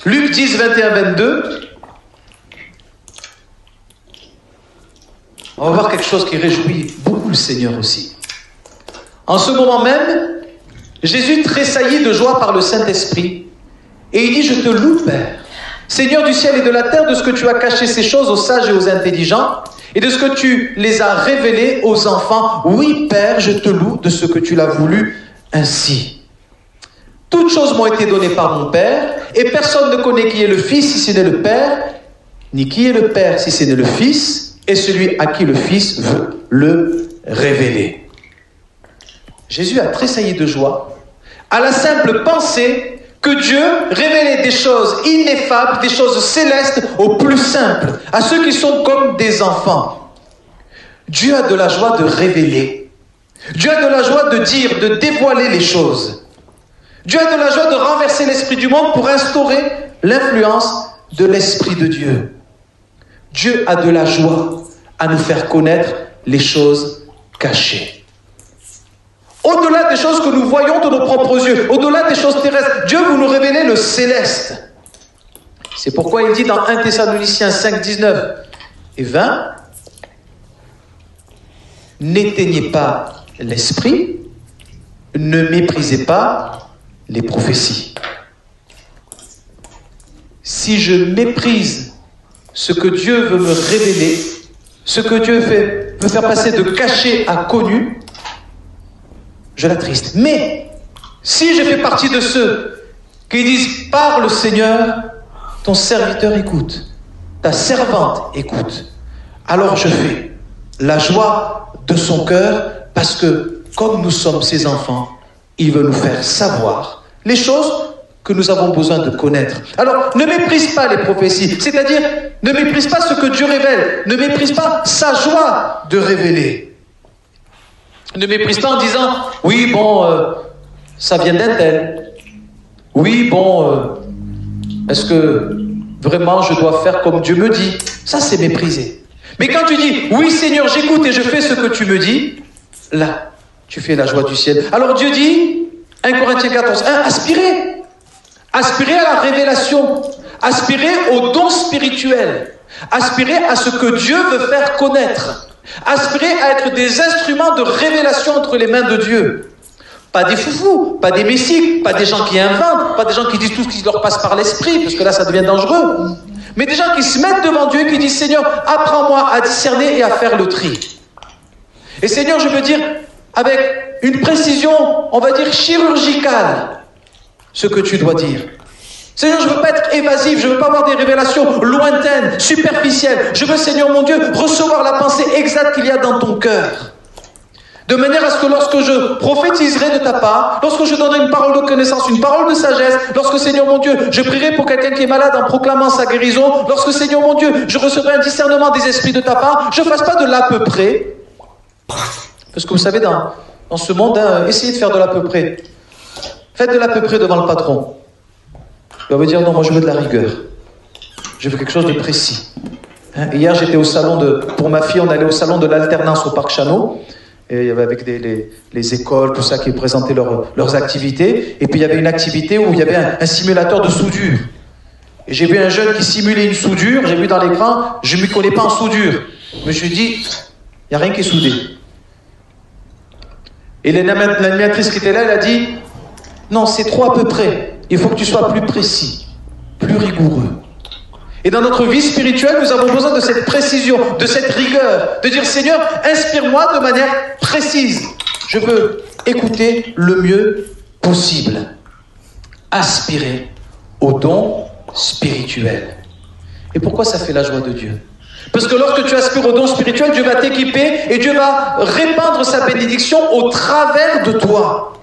Luc 10, 21, 22. On va voir quelque chose qui réjouit beaucoup le Seigneur aussi. En ce moment même, Jésus tressaillit de joie par le Saint-Esprit. Et il dit, je te loue, Père, Seigneur du ciel et de la terre, de ce que tu as caché ces choses aux sages et aux intelligents, et de ce que tu les as révélées aux enfants. Oui, Père, je te loue de ce que tu l'as voulu ainsi. Toutes choses m'ont été données par mon Père, et personne ne connaît qui est le Fils si ce n'est le Père, ni qui est le Père si ce n'est le Fils, et celui à qui le Fils veut le révéler. Jésus a tressailli de joie à la simple pensée que Dieu révélait des choses ineffables, des choses célestes aux plus simples, à ceux qui sont comme des enfants. Dieu a de la joie de révéler. Dieu a de la joie de dire, de dévoiler les choses. Dieu a de la joie de renverser l'esprit du monde pour instaurer l'influence de l'Esprit de Dieu. Dieu a de la joie à nous faire connaître les choses cachées. Au-delà des choses que nous voyons de nos propres yeux, au-delà des choses terrestres, Dieu veut nous révéler le céleste. C'est pourquoi il dit dans 1 Thessaloniciens 5, 19 et 20, « N'éteignez pas l'esprit, ne méprisez pas les prophéties. » Si je méprise ce que Dieu veut me révéler, ce que Dieu veut faire passer de caché à connu, je l'attriste. Mais si je fais partie de ceux qui disent « Parle Seigneur, ton serviteur écoute, ta servante écoute », alors je fais la joie de son cœur parce que comme nous sommes ses enfants, il veut nous faire savoir les choses que nous avons besoin de connaître. Alors, ne méprise pas les prophéties, c'est-à-dire ne méprise pas ce que Dieu révèle, ne méprise pas sa joie de révéler. Ne méprise pas en disant « Oui, bon, ça vient d'un tel. Oui, bon, est-ce que vraiment je dois faire comme Dieu me dit ?» Ça, c'est mépriser. Mais quand tu dis « Oui, Seigneur, j'écoute et je fais ce que tu me dis », là, tu fais la joie du ciel. Alors Dieu dit, 1 Corinthiens 14, 1, aspirez. Aspirez à la révélation. Aspirez au don spirituel. Aspirez à ce que Dieu veut faire connaître. Aspirez à être des instruments de révélation entre les mains de Dieu. Pas des foufous, pas des messiques, pas des gens qui inventent, pas des gens qui disent tout ce qui leur passe par l'esprit, parce que là ça devient dangereux. Mais des gens qui se mettent devant Dieu et qui disent « Seigneur, apprends-moi à discerner et à faire le tri. » Et Seigneur, je veux dire, avec une précision, on va dire chirurgicale, ce que tu dois dire. Seigneur, je ne veux pas être évasif, je ne veux pas avoir des révélations lointaines, superficielles. Je veux, Seigneur mon Dieu, recevoir la pensée exacte qu'il y a dans ton cœur. De manière à ce que lorsque je prophétiserai de ta part, lorsque je donnerai une parole de connaissance, une parole de sagesse, lorsque, Seigneur mon Dieu, je prierai pour quelqu'un qui est malade en proclamant sa guérison, lorsque, Seigneur mon Dieu, je recevrai un discernement des esprits de ta part, je ne fasse pas de l'à peu près. Parce que vous savez, dans ce monde, essayez de faire de l'à peu près. Faites de l'à peu près devant le patron. Il va vous dire, non, moi je veux de la rigueur. Je veux quelque chose de précis. Hier, j'étais au salon pour ma fille, on allait au salon de l'alternance au Parc Chano. Et il y avait avec les écoles, tout ça, qui présentaient leurs activités. Et puis il y avait une activité où il y avait un simulateur de soudure. Et j'ai vu un jeune qui simulait une soudure. J'ai vu dans l'écran, je ne m'y connais pas en soudure. Je me suis dit, il n'y a rien qui est soudé. Et l'animatrice qui était là, elle a dit, non, c'est trop à peu près. Il faut que tu sois plus précis, plus rigoureux. Et dans notre vie spirituelle, nous avons besoin de cette précision, de cette rigueur, de dire, Seigneur, inspire-moi de manière précise. Je veux écouter le mieux possible. Aspirer au don spirituel. Et pourquoi ça fait la joie de Dieu ? Parce que lorsque tu aspires au don spirituel, Dieu va t'équiper et Dieu va répandre sa bénédiction au travers de toi.